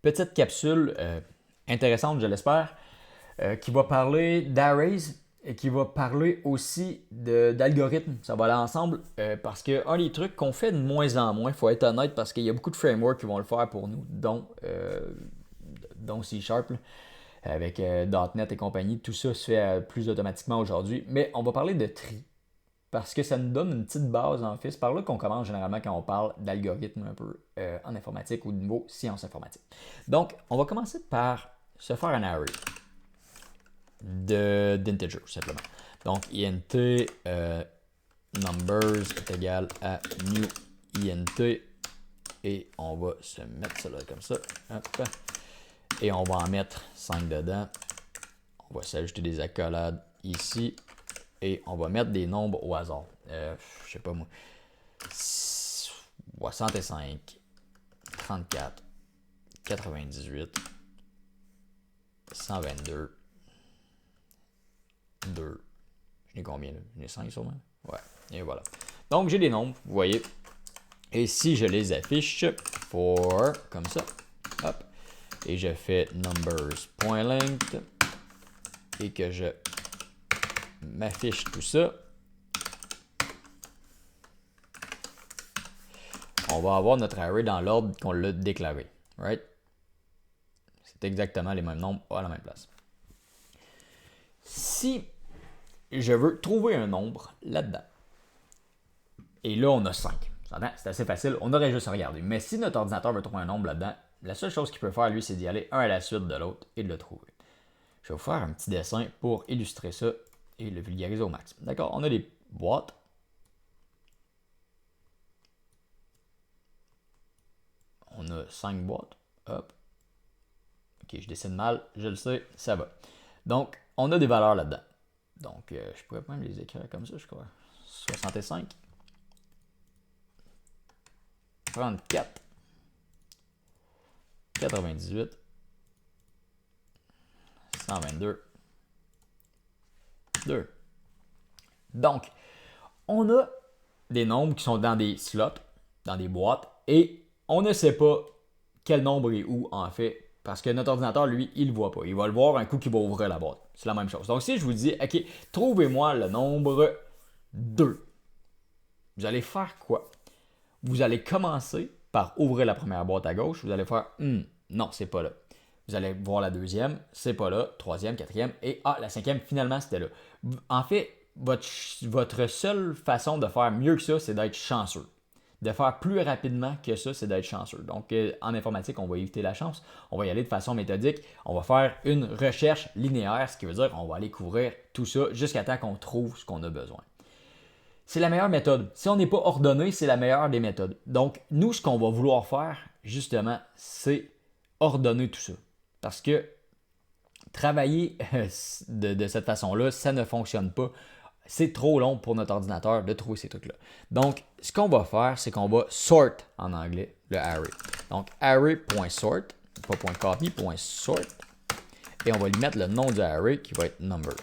petite capsule intéressante, je l'espère, qui va parler d'arrays et qui va parler aussi d'algorithmes. Ça va aller ensemble parce qu'un des trucs qu'on fait de moins en moins, il faut être honnête, parce qu'il y a beaucoup de frameworks qui vont le faire pour nous, dont C Sharp, là, avec .NET et compagnie. Tout ça se fait plus automatiquement aujourd'hui. Mais on va parler de tri parce que ça nous donne une petite base en fait. C'est par là qu'on commence généralement quand on parle d'algorithmes un peu en informatique ou au niveau sciences informatiques. Donc, on va commencer par se faire un array d'integer, tout simplement. Donc, int numbers est égal à new int et on va se mettre ça là comme ça. Hop. Et on va en mettre 5 dedans. On va s'ajouter des accolades ici. Et on va mettre des nombres au hasard. Je sais pas moi. 65, 34, 98, 122, 2. J'en ai combien là? J'en ai 5 sûrement? Ouais. Et voilà. Donc j'ai des nombres, vous voyez. Et si je les affiche for comme ça, hop, et je fais numbers.length et que je m'affiche tout ça, on va avoir notre array dans l'ordre qu'on l'a déclaré. Right? C'est exactement les mêmes nombres à la même place. Si je veux trouver un nombre là-dedans, et là on a 5, c'est assez facile, on aurait juste à regarder. Mais si notre ordinateur veut trouver un nombre là-dedans, la seule chose qu'il peut faire, lui, c'est d'y aller un à la suite de l'autre et de le trouver. Je vais vous faire un petit dessin pour illustrer ça et le vulgariser au max. D'accord? On a des boîtes. On a 5 boîtes. Hop. Ok, je dessine mal, je le sais, ça va. Donc, on a des valeurs là-dedans. Donc, je pourrais même les écrire comme ça, je crois. 65, 34, 98, 122, 2. Donc, on a des nombres qui sont dans des slots, dans des boîtes, et on ne sait pas quel nombre est où, en fait, parce que notre ordinateur, lui, il ne le voit pas. Il va le voir un coup qu'il va ouvrir la boîte. C'est la même chose. Donc, si je vous dis, OK, trouvez-moi le nombre 2, vous allez faire quoi? Vous allez commencer par ouvrir la première boîte à gauche. Vous allez faire, non, c'est pas là. Vous allez voir la deuxième, c'est pas là. Troisième, quatrième, et la cinquième, finalement, c'était là. En fait, votre seule façon de faire mieux que ça, c'est d'être chanceux. De faire plus rapidement que ça, c'est d'être chanceux. Donc, en informatique, on va éviter la chance. On va y aller de façon méthodique. On va faire une recherche linéaire, ce qui veut dire qu'on va aller couvrir tout ça jusqu'à temps qu'on trouve ce qu'on a besoin. C'est la meilleure méthode. Si on n'est pas ordonné, c'est la meilleure des méthodes. Donc, nous, ce qu'on va vouloir faire, justement, c'est ordonner tout ça. Parce que travailler de cette façon-là, ça ne fonctionne pas. C'est trop long pour notre ordinateur de trouver ces trucs-là. Donc, ce qu'on va faire, c'est qu'on va sort en anglais le array. Donc, array.sort, pas .copy, .sort. Et on va lui mettre le nom du array qui va être numbers.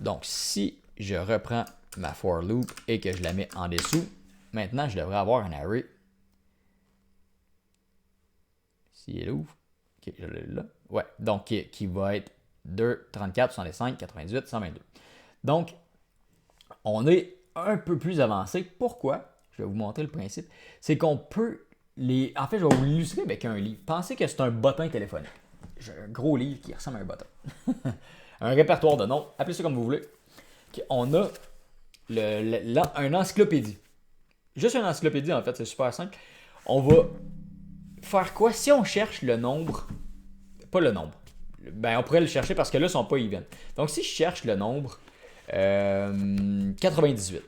Donc, si je reprends ma for loop et que je la mets en dessous, maintenant, je devrais avoir un array. Si elle ouvre. Ok, je l'ai là. Ouais, donc qui va être 2, 34, 65, 98, 122. Donc, on est un peu plus avancé. Pourquoi? Je vais vous montrer le principe. C'est qu'on peut les... En fait, je vais vous l'illustrer avec un livre. Pensez que c'est un bottin téléphonique. J'ai un gros livre qui ressemble à un bottin. Un répertoire de noms. Appelez ça comme vous voulez. On a une encyclopédie. Juste une encyclopédie, en fait, c'est super simple. On va faire quoi? Si on cherche le nombre... Pas le nombre. Ben, on pourrait le chercher parce que là, ils sont pas even. Donc, si je cherche le nombre 98,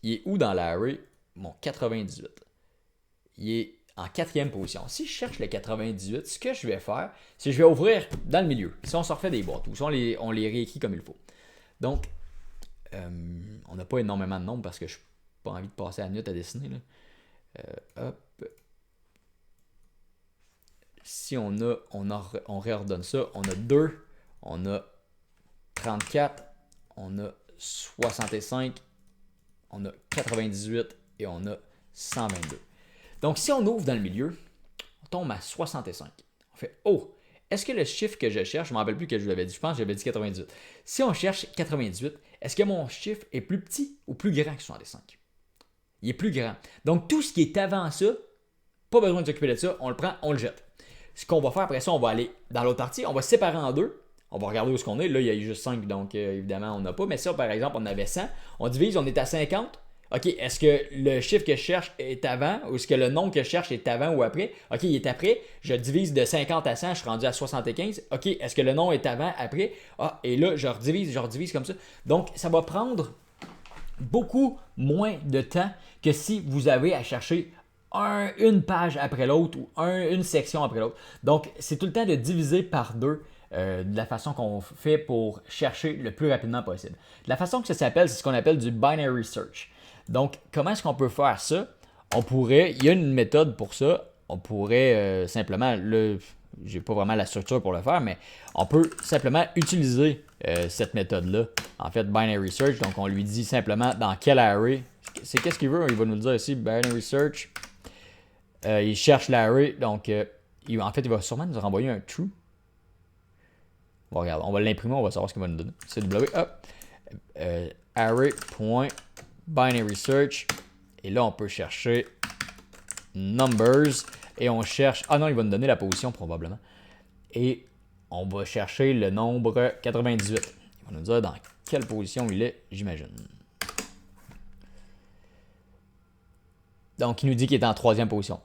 il est où dans l'array? Mon 98. Il est en quatrième position. Si je cherche le 98, ce que je vais faire, c'est que je vais ouvrir dans le milieu. Si on se refait des boîtes ou si on les réécrit comme il faut. Donc, on n'a pas énormément de nombres parce que je n'ai pas envie de passer la nuit à dessiner. Là. Hop. Si on réordonne ça, on a 2, on a 34, on a 65, on a 98 et on a 122. Donc, si on ouvre dans le milieu, on tombe à 65. On fait, oh, est-ce que le chiffre que je cherche, je ne me rappelle plus que je vous l'avais dit, je pense que j'avais dit 98. Si on cherche 98, est-ce que mon chiffre est plus petit ou plus grand que 65? Il est plus grand. Donc, tout ce qui est avant ça, pas besoin de s'occuper de ça, on le prend, on le jette. Ce qu'on va faire après ça, on va aller dans l'autre partie, on va se séparer en deux. On va regarder où est-ce qu'on est. Là, il y a juste 5, donc évidemment, on n'a pas. Mais ça, par exemple, on avait 100. On divise, on est à 50. OK, est-ce que le chiffre que je cherche est avant ou est-ce que le nombre que je cherche est avant ou après? OK, il est après. Je divise de 50 à 100, je suis rendu à 75. OK, est-ce que le nombre est avant, après? Ah, et là, je redivise comme ça. Donc, ça va prendre beaucoup moins de temps que si vous avez à chercher une page après l'autre ou une section après l'autre. Donc, c'est tout le temps de diviser par deux de la façon qu'on fait pour chercher le plus rapidement possible. La façon que ça s'appelle, c'est ce qu'on appelle du binary search. Donc, comment est-ce qu'on peut faire ça? Il y a une méthode pour ça. On pourrait simplement, j'ai pas vraiment la structure pour le faire, mais on peut simplement utiliser cette méthode-là. En fait, binary search, donc on lui dit simplement dans quel array. C'est qu'est-ce qu'il veut? Il va nous le dire ici, binary search. Il cherche l'array, donc en fait, il va sûrement nous renvoyer un true. Bon, regarde, on va l'imprimer, on va savoir ce qu'il va nous donner. C'est W, hop, array.binary search. Et là, on peut chercher numbers. Et on cherche, ah non, il va nous donner la position probablement. Et on va chercher le nombre 98. Il va nous dire dans quelle position il est, j'imagine. Donc, il nous dit qu'il est en troisième position.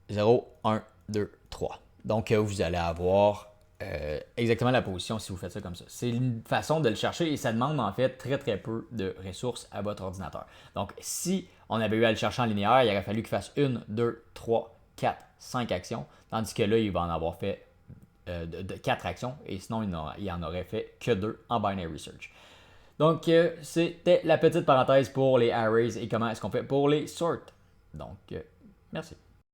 0, 1, 2, 3. Donc, vous allez avoir exactement la position si vous faites ça comme ça. C'est une façon de le chercher et ça demande en fait très très peu de ressources à votre ordinateur. Donc, si on avait eu à le chercher en linéaire, il aurait fallu qu'il fasse 1, 2, 3, 4, 5 actions. Tandis que là, il va en avoir fait 4 actions et sinon, il en aurait fait que 2 en binary search. Donc, c'était la petite parenthèse pour les arrays et comment est-ce qu'on fait pour les sort. Donc, merci.